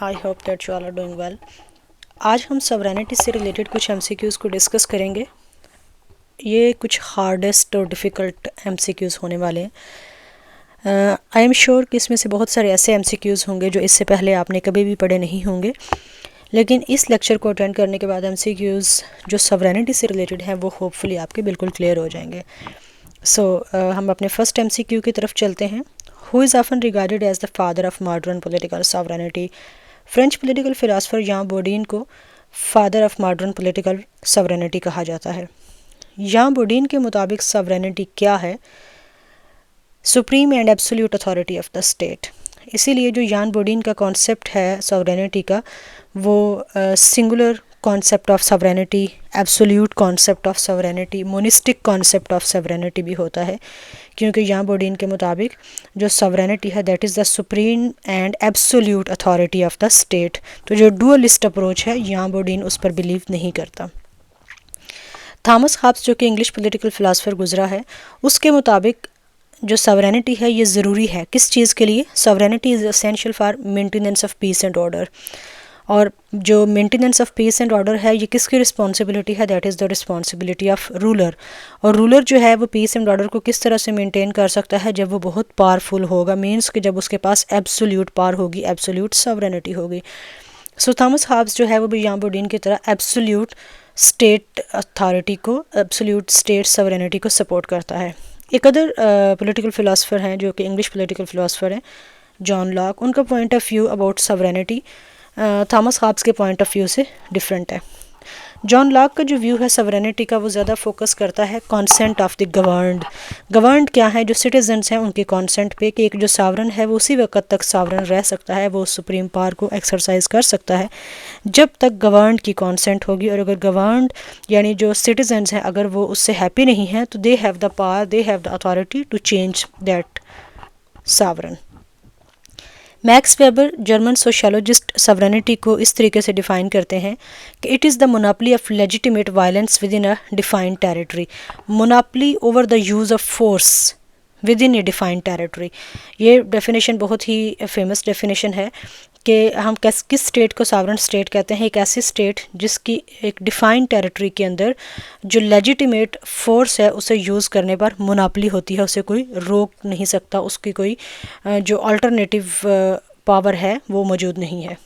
I hope that you all are doing well. आज हम sovereignty से रिलेटेड कुछ एमसीक्यूज़ को डिस्कस करेंगे। ये कुछ हार्डेस्ट और डिफ़िकल्ट एमसीक्यूज़ होने वाले हैं। आई एम श्योर कि इसमें से बहुत सारे ऐसे एमसीक्यूज़ होंगे जो इससे पहले आपने कभी भी पढ़े नहीं होंगे, लेकिन इस लेक्चर को अटेंड करने के बाद एमसीक्यूज़ जो सवरेनिटी से रिलेटेड हैं वो होपफुली आपके बिल्कुल क्लियर हो जाएंगे। हम अपने फर्स्ट एमसीक्यू की तरफ चलते हैं। Who is often regarded as the father of modern political sovereignty? French political philosopher Jean Bodin को father of modern political sovereignty कहा जाता है। यां बोडीन के मुताबिक सवरेनिटी क्या है? Supreme and absolute authority of the state. इसीलिए जो यान बोडीन का कॉन्सेप्ट है सवरेनिटी का, वो singular concept of sovereignty, absolute concept of sovereignty, monistic concept of sovereignty भी होता है, क्योंकि यान बोडीन के मुताबिक जो सवरेनिटी है that is the supreme and absolute authority of the state. तो जो डुअलिस्ट अप्रोच है यान बोडीन उस पर बिलीव नहीं करता। थॉमस हॉब्स जो कि इंग्लिश पॉलिटिकल फिलासफर गुजरा है, उसके मुताबिक जो सवरेनिटी है ये ज़रूरी है किस चीज़ के लिए? Sovereignty is essential for maintenance of peace and order. और जो maintenance of peace and order है ये किसकी रिस्पॉन्सिबिलिटी है? That is the responsibility of ruler. और रूलर जो है वो पीस एंड ऑर्डर को किस तरह से मेंटेन कर सकता है? जब वो बहुत पावरफुल होगा, मीन्स कि जब उसके पास एब्सोल्यूट पावर होगी, एब्सोल्यूट सवरेनिटी होगी। सो थॉमस हॉब्स जो है वो भी यान बोडीन की तरह एब्सोल्यूट स्टेट अथॉरिटी को, एब्सोल्यूट स्टेट सवरेनिटी को सपोर्ट करता है। एक अदर पॉलिटिकल फिलासफर हैं जो कि इंग्लिश पॉलिटिकल फिलासफर हैं, जॉन लॉक। उनका point of view about sovereignty Thomas Hobbes के पॉइंट ऑफ व्यू से डिफरेंट है। जॉन लॉक का जो व्यू है सवरेनिटी का, वो ज़्यादा फोकस करता है consent of the governed. Governed क्या है? जो सिटीजन्स हैं उनके कॉन्सेंट पे, कि एक जो सावरन है वो उसी वक्त तक सावरन रह सकता है, वो सुप्रीम पावर को एक्सरसाइज कर सकता है जब तक गवर्नड की कॉन्सेंट होगी। और अगर गवर्नड यानी जो सिटीजन्स हैं अगर वो उससे हैप्पी नहीं हैं तो they have the power, they have the authority to change that sovereign. Max Weber German sociologist sovereignty को इस तरीके से डिफ़ाइन करते हैं कि it is the monopoly of legitimate violence within a defined territory. Monopoly over the use of force within a defined territory. ये definition बहुत ही फेमस डेफिनेशन है कि हम किस स्टेट को सॉवरेन स्टेट कहते हैं? एक ऐसी स्टेट जिसकी एक डिफाइंड टेरिटरी के अंदर जो लेजिटिमेट फोर्स है उसे यूज़ करने पर मोनोपली होती है, उसे कोई रोक नहीं सकता, उसकी कोई जो अल्टरनेटिव पावर है वो मौजूद नहीं है।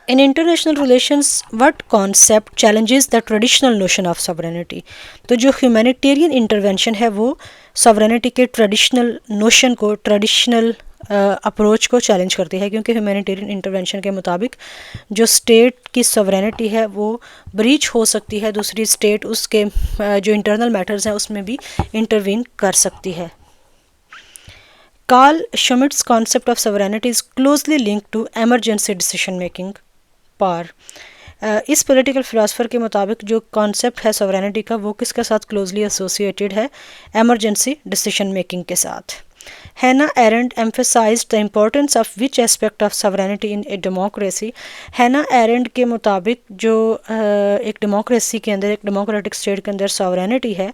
In international relations, what concept challenges the traditional notion of sovereignty? तो जो ह्यूमैनिटेरियन इंटरवेंशन है वो सॉवरेनिटी के ट्रेडिशनल नोशन को, ट्रेडिशनल अप्रोच को चैलेंज करती है, क्योंकि ह्यूमैनिटेरियन इंटरवेंशन के मुताबिक जो स्टेट की सॉवरेनिटी है वो ब्रीच हो सकती है, दूसरी स्टेट उसके जो इंटरनल मैटर्स हैं उसमें भी इंटरवीन कर सकती है। Carl Schmitt's concept of sovereignty is closely linked to emergency decision making power. इस पॉलिटिकल फिलासफर के मुताबिक जो कॉन्सेप्ट है सॉवरेनिटी का वो किसके साथ क्लोजली एसोसिएटेड है? एमरजेंसी डिसीजन मेकिंग के साथ। Hannah Arendt emphasized the importance of which aspect of sovereignty in a democracy. Hannah Arendt के मुताबिक जो एक डेमोक्रेसी के अंदर, एक डेमोक्रेटिक स्टेट के अंदर सॉवरेनिटी है,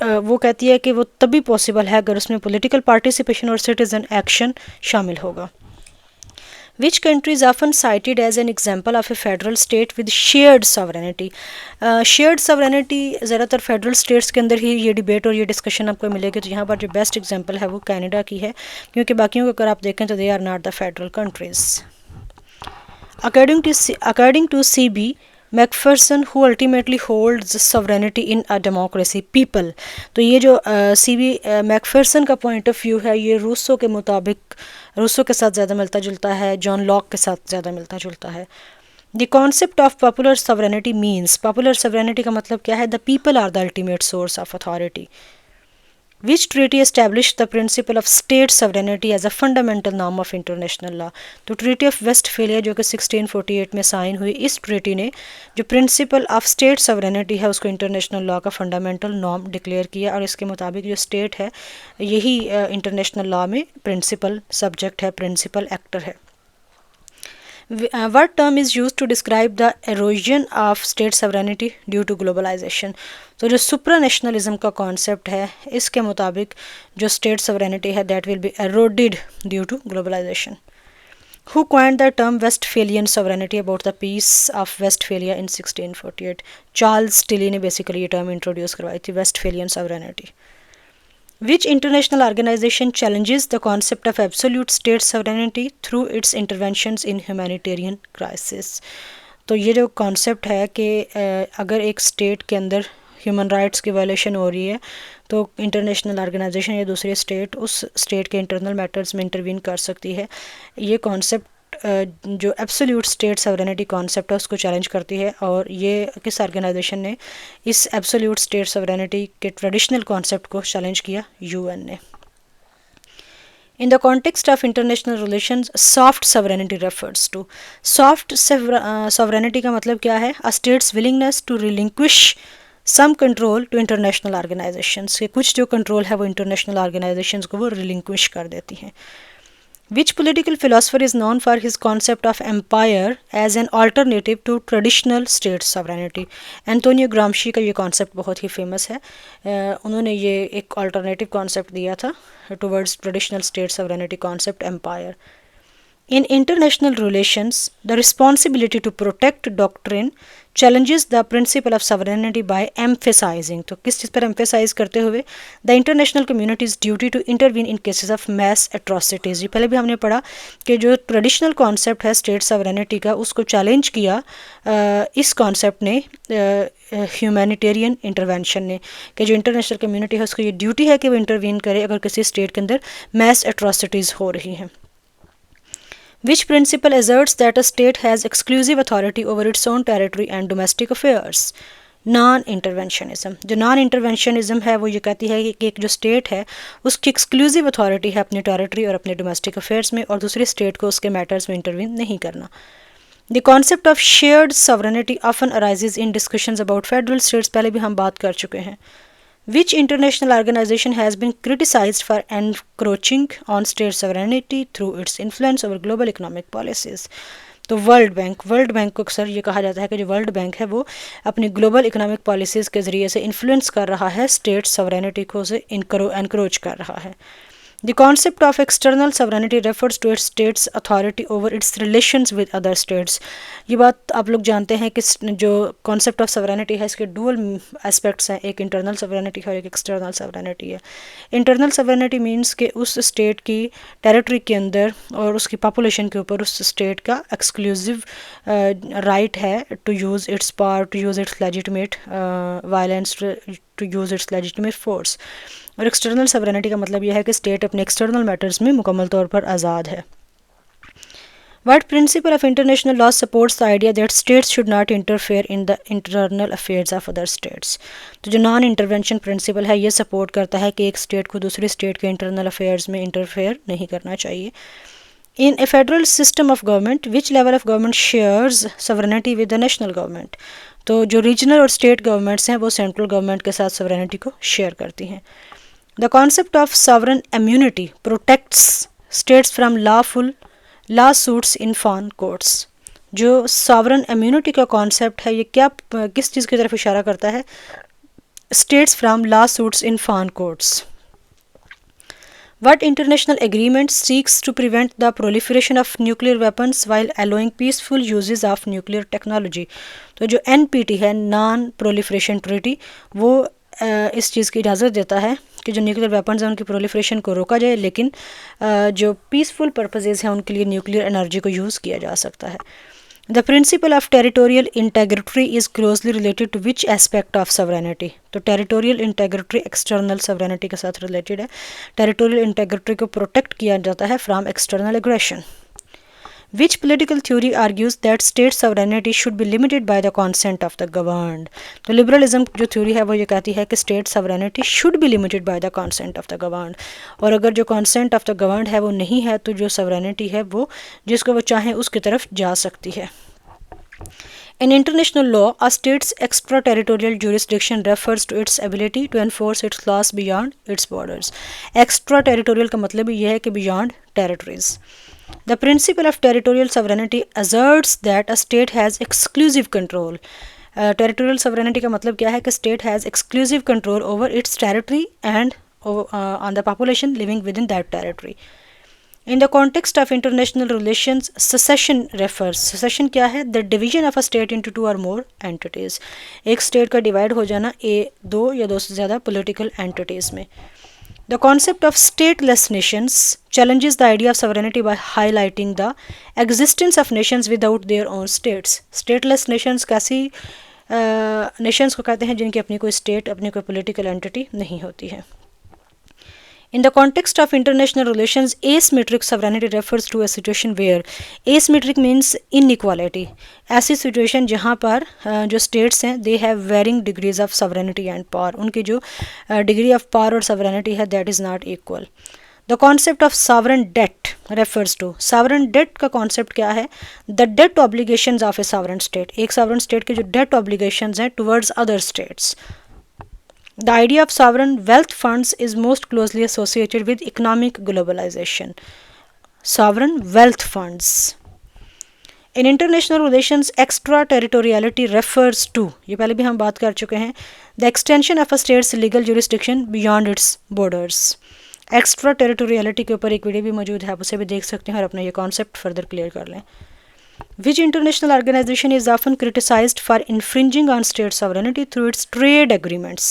वो कहती है कि वो तभी पॉसिबल है अगर उसमें पॉलिटिकल पार्टिसिपेशन और सिटीजन एक्शन शामिल होगा। Which country is often cited as an example of a federal state with shared sovereignty? shared sovereignty ज़्यादातर फेडरल स्टेट्स के अंदर ही ये डिबेट और ये डिस्कशन आपको मिलेगी। तो यहाँ पर जो बेस्ट एग्जांपल है वो कनाडा की है, क्योंकि बाकियों को अगर आप देखें तो they are not the federal countries. According to C.B. Macpherson who ultimately holds sovereignty in a democracy people. तो ये जो C.B. मैकफर्सन का पॉइंट ऑफ व्यू है ये रूसो के मुताबिक, रूसो के साथ ज़्यादा मिलता जुलता है, जॉन लॉक के साथ ज़्यादा मिलता जुलता है। The concept of popular sovereignty means, popular sovereignty का मतलब क्या है? The people are the ultimate source of authority. Which treaty established the principle of state sovereignty as a fundamental norm of international law? तो treaty of Westphalia जो कि 1648 में sign हुई, इस ट्रीटी ने जो प्रिंसिपल ऑफ स्टेट सॉवरेनिटी है उसको इंटरनेशनल लॉ का फंडामेंटल नॉर्म डिक्लेयर किया, और इसके मुताबिक जो स्टेट है यही इंटरनेशनल लॉ में प्रिंसिपल सब्जेक्ट है, प्रिंसिपल एक्टर है। What term is used to describe the erosion of state sovereignty due to globalization? तो जो सुप्रानेशनलिज्म का कॉन्सेप्ट है इसके मुताबिक जो स्टेट सॉवरेनिटी है that will be eroded due to globalisation. Who coined the term Westphalian sovereignty about the Peace of Westphalia in 1648? Charles Tilly ने basically ये टर्म इंट्रोड्यूस करवाई थी, Westphalian sovereignty. Which international organization challenges the concept of absolute state sovereignty through its interventions in humanitarian crisis? तो ये जो concept है कि अगर एक स्टेट के अंदर ह्यूमन राइट्स की वायलेशन हो रही है तो इंटरनेशनल ऑर्गेनाइजेशन या दूसरे स्टेट उस स्टेट के इंटरनल मैटर्स में इंटरवीन कर सकती है. ये कॉन्सेप्ट जो एब्सोल्यूट स्टेट सॉवरेनिटी कॉन्सेप्ट है उसको चैलेंज करती है, और ये किस ऑर्गेनाइजेशन ने इस एब्सोल्यूट स्टेट सॉवरेनिटी के ट्रेडिशनल कॉन्सेप्ट को चैलेंज किया? यूएन ने. In the context of international relations, soft sovereignty refers to. Soft sovereignty का मतलब क्या है? A state's willingness to relinquish some control to international organizations. कि कुछ जो कंट्रोल है वो इंटरनेशनल ऑर्गेनाइजेशंस को वो रिलिंक्विश कर देती हैं. Which political philosopher is known for his concept of empire as an alternative to traditional state sovereignty? Antonio ग्रामशी का ये कॉन्सेप्ट बहुत ही फेमस है. उन्होंने ये एक अल्टरनेटिव कॉन्सेप्ट दिया था towards traditional state sovereignty concept, empire. In international relations, the responsibility to protect doctrine challenges the principle of sovereignty by emphasizing. तो किस चीज़ पर emphasize करते हुए? The international community's duty to intervene in cases of mass atrocities. ये पहले भी हमने पढ़ा कि जो ट्रेडिशनल कॉन्सेप्ट है स्टेट सॉवरेनिटी का उसको चैलेंज किया इस कॉन्सेप्ट ने ह्यूमैनिटेरियन इंटरवेंशन ने, कि जो इंटरनेशनल कम्युनिटी है उसको ये ड्यूटी है कि वो इंटरवीन करे अगर किसी स्टेट के अंदर मैस एट्रोसिटीज़ हो रही हैं. Which principle asserts that a state has exclusive authority over its own territory and domestic affairs? Non interventionism. जो नॉन इंटरवेंशनिज्म है वो ये कहती है कि एक जो स्टेट है उसकी एक्सक्लूसिव अथॉरिटी है अपनी टेरिटरी और अपने डोमेस्टिक अफेयर्स में, और दूसरी स्टेट को उसके मैटर्स में इंटरवीन नहीं करना. The concept of shared sovereignty often arises in discussions about federal states. पहले भी हम बात कर चुके हैं. Which international organization has been criticized for encroaching on state sovereignty through its influence over global economic policies? तो वर्ल्ड बैंक को अक्सर ये कहा जाता है कि जो वर्ल्ड बैंक है वो अपनी ग्लोबल इकोनॉमिक पॉलिसीज़ के ज़रिए से इन्फ्लुएंस कर रहा है, स्टेट सॉवरेनिटी को से एनक्रोच कर रहा है. The concept of external sovereignty refers to its state's authority over its relations with other states. ये बात आप लोग जानते हैं कि जो concept of sovereignty है इसके dual aspects हैं, एक internal sovereignty है और एक external sovereignty है. Internal sovereignty means कि उस state की territory के अंदर और उसकी population के ऊपर उस state का exclusive right है to use its power, to use its legitimate violence, to use its legitimate force. और एक्सटर्नल सॉवरेनिटी का मतलब यह है कि स्टेट अपने एक्सटर्नल मैटर्स में मुकम्मल तौर पर आज़ाद है. What principle of international law supports the idea that states should not interfere in the internal affairs of other states? तो जो नॉन इंटरवेंशन प्रिंसिपल है ये सपोर्ट करता है कि एक स्टेट को दूसरी स्टेट के इंटरनल अफेयर्स में इंटरफेयर नहीं करना चाहिए. In a federal system of government, which level of government shares sovereignty with the national government? तो जो रीजनल और स्टेट गवर्नमेंट्स हैं वो सेंट्रल गवर्नमेंट के साथ सॉवरेनिटी को शेयर करती हैं. The concept of sovereign immunity protects states from lawful lawsuits in foreign courts. जो sovereign immunity का concept है ये किस चीज़ की तरफ इशारा करता है? States from lawsuits in foreign courts. What international agreement seeks to prevent the proliferation of nuclear weapons while allowing peaceful uses of nuclear technology? तो जो NPT है, नॉन प्रोलिफरेशन ट्रीटी, वो इस चीज़ की इजाज़त देता है कि जो न्यूक्लियर वेपन्स हैं उनकी प्रोलिफरेशन को रोका जाए, लेकिन जो पीसफुल पर्पसेस हैं उनके लिए न्यूक्लियर एनर्जी को यूज़ किया जा सकता है. The principle of territorial integrity is closely related to which aspect of sovereignty? तो टेरिटोरियल इंटेग्रिटी एक्सटर्नल सॉवरेनिटी के साथ रिलेटेड है. टेरिटोरियल इंटेग्रिटी को प्रोटेक्ट किया जाता है from external aggression. Which political theory argues that state sovereignty should be limited by the consent of the governed? तो liberalism जो थ्योरी है वो ये कहती है कि state sovereignty should be limited by the consent of the governed, और अगर जो consent of the governed है वो नहीं है तो जो सॉवरेनिटी है वो जिसको वो चाहे उसकी तरफ जा सकती है. In international law, a state's extraterritorial jurisdiction refers to its ability to enforce its laws beyond its borders. Extraterritorial का मतलब ये है कि beyond territories. The principle of territorial sovereignty asserts that a state has exclusive control. Territorial sovereignty का मतलब क्या है कि state has exclusive control over its territory and on the population living within that territory. In the context of international relations secession refers, secession क्या है, the division of a state into two और मोर entities, एक state का divide हो जाना दो या दो से ज़्यादा पॉलिटिकल एंटिटीज़ में. The concept of stateless nations challenges the idea of sovereignty by highlighting the existence of nations without their own states. Stateless nations कैसी nations को कहते हैं जिनकी अपनी कोई state, अपनी कोई political entity नहीं होती है. In the context of international relations, asymmetric sovereignty refers to a situation where asymmetric means inequality. ऐसी situation जहाँ पर जो states हैं they have varying degrees of sovereignty and power. उनकी जो degree of power और sovereignty है that is not equal. The concept of sovereign debt refers to, sovereign debt का concept क्या है, the debt obligations of a sovereign state. एक sovereign state के जो debt obligations हैं towards other states. The idea of sovereign wealth funds is most closely associated with economic globalization. Sovereign wealth funds. In international relations, extraterritoriality refers to, ये पहले भी हम बात कर चुके हैं, the extension of a state's legal jurisdiction beyond its borders. Extraterritoriality के ऊपर एक वीडियो भी मौजूद है, आप उसे भी देख सकते हैं और अपना ये कॉन्सेप्ट फर्दर क्लियर कर लें. Which international organization is often criticized for infringing on state sovereignty through its trade agreements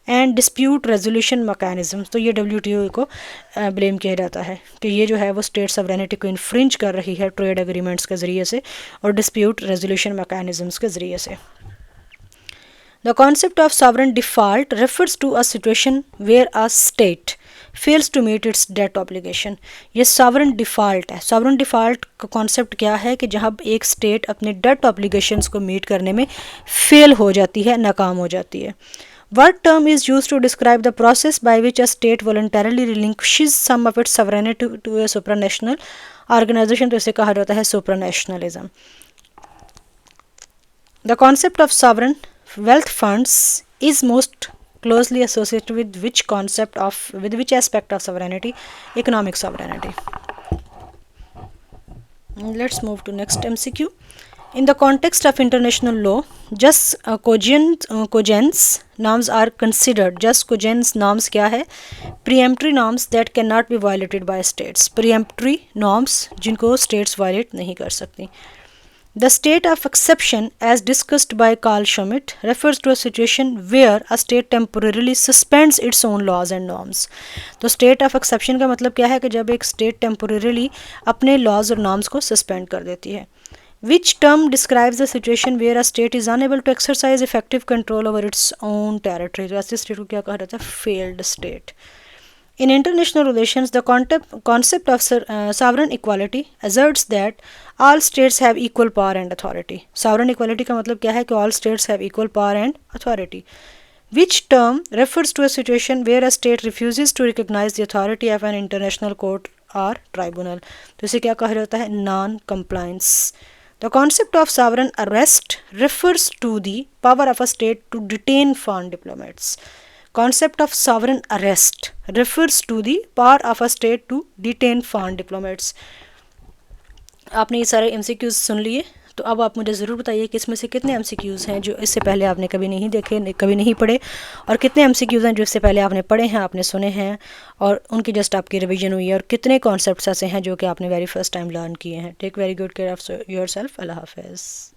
and dispute resolution mechanisms. तो ये WTO को ब्लेम किया जाता है कि ये जो है वो स्टेट sovereignty को इन्फ्रिंज कर रही है ट्रेड एग्रीमेंट्स के ज़रिए से और डिस्प्यूट रेजोल्यूशन मैकेनिज्म्स के ज़रिए से. The concept of sovereign default refers to a situation where a state fails to meet its debt obligation. ये sovereign default है. sovereign default का concept क्या है कि जहाँ एक state अपने debt obligations को meet करने में fail हो जाती है, नाकाम हो जाती है. What term is used to describe the process by which a state voluntarily relinquishes some of its sovereignty to a supranational organization? तो इसे कहा जाता है supranationalism. The concept of sovereign wealth funds is most closely associated with which aspect of sovereignty? Economic sovereignty. Let's move to next MCQ. In the context of international law, just cogents norms are considered. Just cogents norms क्या है? Preemptory norms that cannot be violated by states. Preemptory norms जिनको states violate नहीं कर सकती. The state of exception, as discussed by Carl Schmitt, refers to a situation where a state temporarily suspends its own laws and norms. तो state of exception का मतलब क्या है कि जब एक state temporarily अपने laws और norms को suspend कर देती है. Which term describes the situation where a state is unable to exercise effective control over its own territory? तो ऐसे state को क्या कहा जाता है? Failed state. In international relations, the concept of sovereign equality asserts that all states have equal power and authority. Sovereign equality का मतलब क्या है कि all states have equal power and authority. Which term refers to a situation where a state refuses to recognize the authority of an international court or tribunal? तो इसे क्या कहा जाता है? Non-compliance. The concept of sovereign arrest refers to the power of a state to detain foreign diplomats. Concept of sovereign arrest refers to the power of a state to detain foreign diplomats. आपने ये सारे MCQs सुन लिए, तो अब आप मुझे ज़रूर बताइए कि इसमें से कितने MCQs हैं जो इससे पहले आपने कभी नहीं देखे, कभी नहीं पढ़े, और कितने MCQs हैं जो इससे पहले आपने पढ़े हैं, आपने सुने हैं और उनकी जस्ट आपकी रिवीजन हुई है, और कितने कॉन्सेप्ट्स ऐसे हैं जो कि आपने वेरी फर्स्ट टाइम लर्न किए हैं. Take very good care of your self. Allah हाफ़िज़.